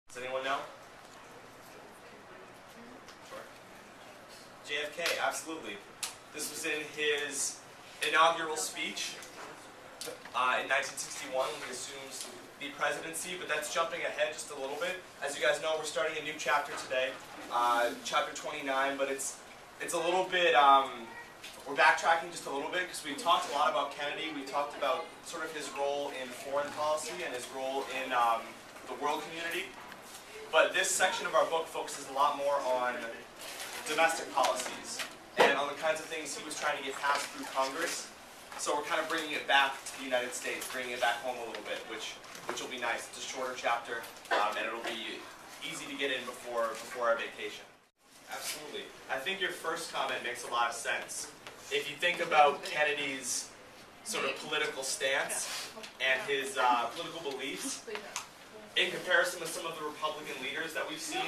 Does anyone know? Sure. JFK, absolutely. This was in his inaugural speech in 1961 when he assumes the presidency, but that's jumping ahead just a little bit. As you guys know, we're starting a new chapter today, chapter 29, but it's a little bit, we're backtracking just a little bit because we talked a lot about Kennedy. We talked about sort of his role in foreign policy and his role in the world community. But this section of our book focuses a lot more on domestic policies and on the kinds of things he was trying to get passed through Congress. So we're kind of bringing it back to the United States, bringing it back home a little bit, which will be nice. It's a shorter chapter, and it'll be easy to get in before our vacation. Absolutely. I think your first comment makes a lot of sense. If you think about Kennedy's sort of political stance and his political beliefs, in comparison with some of the Republican leaders that we've seen.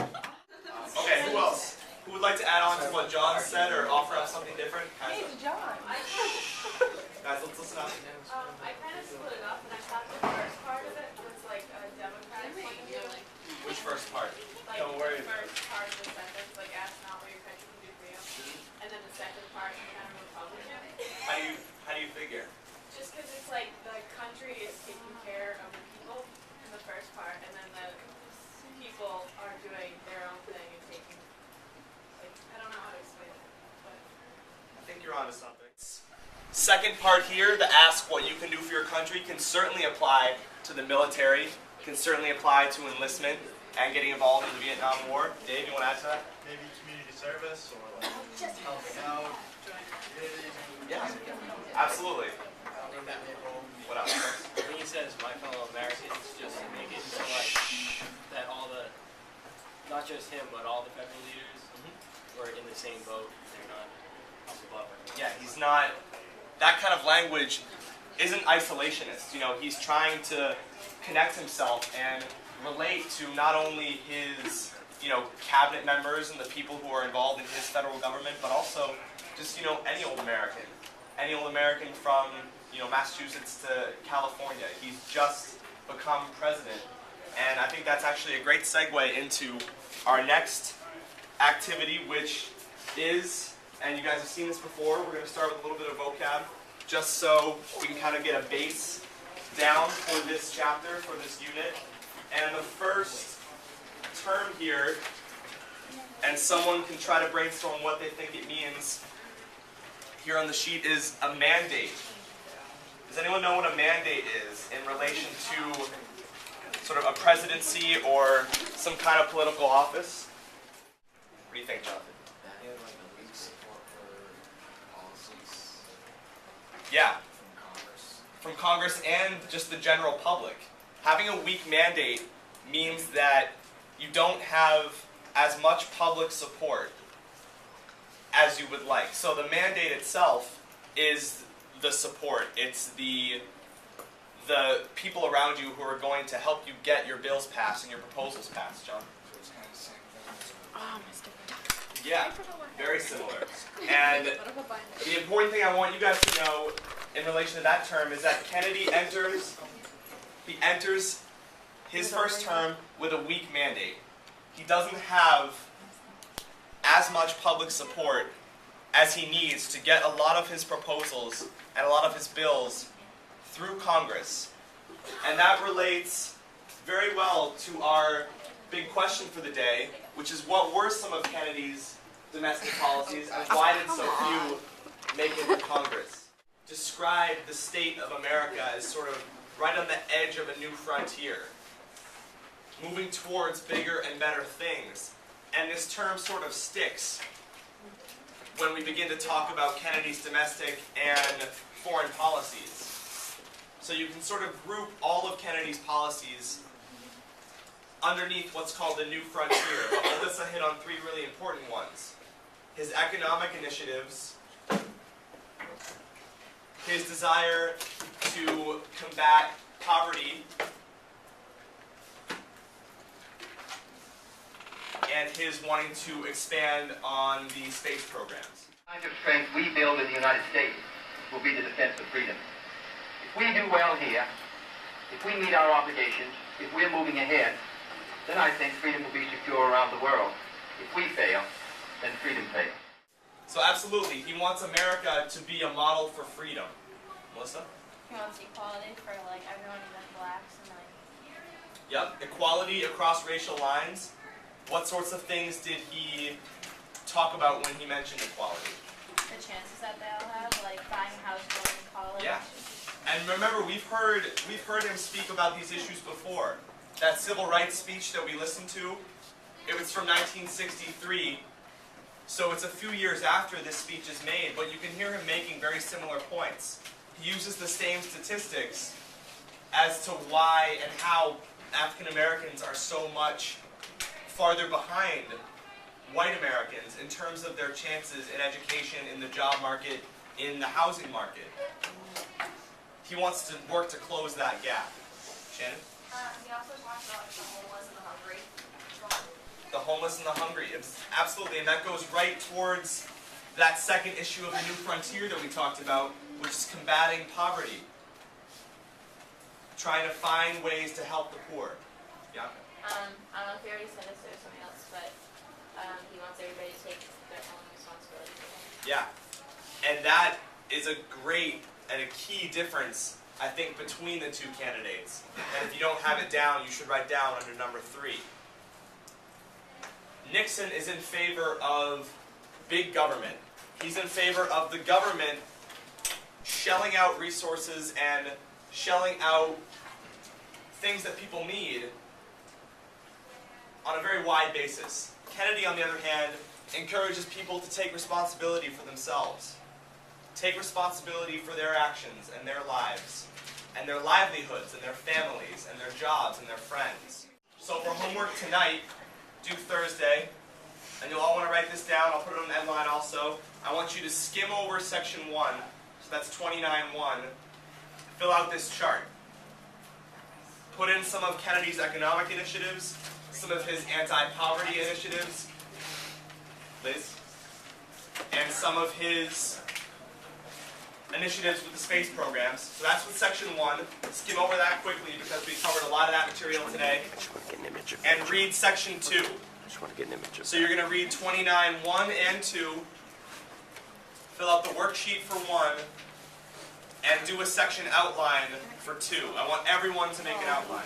Okay, who else? Who would like to add on to what John said or offer up something different? Hey, John. Guys, let's listen up. I kind of split it up, and I thought the first part of it was like a Democratic point of view. Which first part? Like Don't worry. the first part of the sentence, like ask not what your country can do for you. And then the second part, kind of Republican. How do you figure? Just because it's like the country is taking care of the people in the first part, and then the people are doing their own thing and taking, like, I don't know how to explain it, but I think you're onto something. Second part here, the ask what you can do for your country, can certainly apply to the military, can certainly apply to enlistment and getting involved in the Vietnam War. Dave, you want to add to that? Maybe community service or like helping out. Yeah, absolutely. What else? When he says my fellow Americans, just make it so like that all the, not just him, but all the federal leaders were in the same boat. They're not up above it. Yeah, he's not, that kind of language isn't isolationist. You know, he's trying to connect himself and relate to not only his, cabinet members and the people who are involved in his federal government, but also just, any old American. Any old American from, Massachusetts to California. He's just become president. And I think that's actually a great segue into our next activity, which is, and you guys have seen this before, we're going to start with a little bit of vocab, just so we can kind of get a base down for this chapter, for this unit. And the first term here, and someone can try to brainstorm what they think it means here on the sheet, is a mandate. Does anyone know what a mandate is in relation to sort of a presidency or some kind of political office? What do you think, Jonathan? Yeah, from Congress and just the general public. Having a weak mandate means that you don't have as much public support as you would like. So the mandate itself is the support. It's the people around you who are going to help you get your bills passed and your proposals passed, John. Yeah, very similar. And the important thing I want you guys to know in relation to that term is that Kennedy enters his first term with a weak mandate. He doesn't have as much public support as he needs to get a lot of his proposals and a lot of his bills through Congress. And that relates very well to our big question for the day, which is what were some of Kennedy's domestic policies and why did so few make it to Congress? Describe the state of America as sort of right on the edge of a new frontier, moving towards bigger and better things. And this term sort of sticks when we begin to talk about Kennedy's domestic and foreign policies. So you can sort of group all of Kennedy's policies underneath what's called the new frontier. But Melissa hit on three really important ones. His economic initiatives, his desire to combat poverty, and his wanting to expand on the space programs. The kind of strength we build in the United States will be the defense of freedom. If we do well here, If we meet our obligations, if we're moving ahead, then I think freedom will be secure around the world. If we fail, then freedom fails. So absolutely, he wants America to be a model for freedom. Melissa? He wants equality for like everyone, even blacks and like. Yep, equality across racial lines. What sorts of things did he talk about when he mentioned equality? The chances that they all have, like buying a house, going to college. Yeah. And remember, we've heard him speak about these issues before. That civil rights speech that we listened to, it was from 1963, so it's a few years after this speech is made, but you can hear him making very similar points. He uses the same statistics as to why and how African Americans are so much farther behind white Americans in terms of their chances in education, in the job market, in the housing market. He wants to work to close that gap. Shannon? He also talked about the homeless and the hungry. The homeless and the hungry. Absolutely, and that goes right towards that second issue of the New Frontier that we talked about, which is combating poverty. Trying to find ways to help the poor. Yeah? I don't know if you already said this or something else, but he wants everybody to take their own responsibility for it. Yeah. And that is a great and a key difference, I think, between the two candidates. And if you don't have it down, you should write down under number 3. Nixon is in favor of big government. He's in favor of the government shelling out resources and shelling out things that people need on a very wide basis. Kennedy, on the other hand, encourages people to take responsibility for themselves. Take responsibility for their actions and their lives, and their livelihoods, and their families, and their jobs, and their friends. So for homework tonight, due Thursday, and you'll all want to write this down, I'll put it on the headline also. I want you to skim over section 1, so that's 29.1. Fill out this chart. Put in some of Kennedy's economic initiatives, some of his anti-poverty initiatives, Liz, and some of his initiatives with the space programs. So that's with section 1. Skim over that quickly because we covered a lot of that material today. And read section 2. So you're going to read 29.1 and 2. Fill out the worksheet for 1. And do a section outline for 2. I want everyone to make an outline.